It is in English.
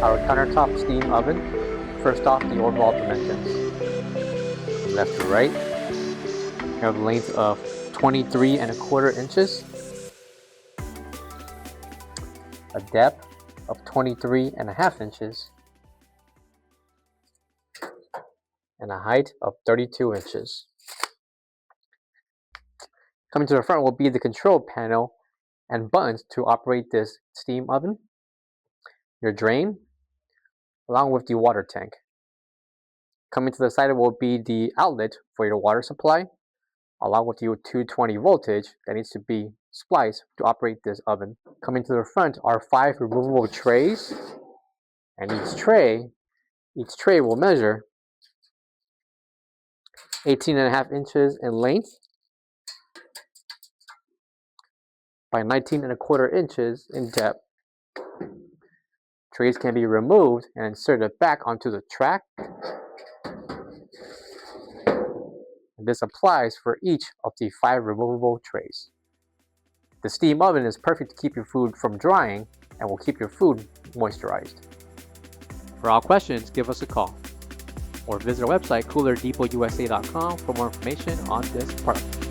our countertop steam oven. First off, the overall dimensions. From left to right, we have a length of 23¼ inches, a depth of 23½ inches, and a height of 32 inches. Coming to the front will be the control panel and buttons to operate this steam oven, your drain, along with the water tank. Coming to the side will be the outlet for your water supply, along with your 220 voltage that needs to be spliced to operate this oven. Coming to the front are 5 removable trays, and each tray will measure 18½ inches in length by 19¼ inches in depth. Trays can be removed and inserted back onto the track. And this applies for each of the 5 removable trays. The steam oven is perfect to keep your food from drying and will keep your food moisturized. For all questions, give us a call or visit our website coolerdepotusa.com for more information on this product.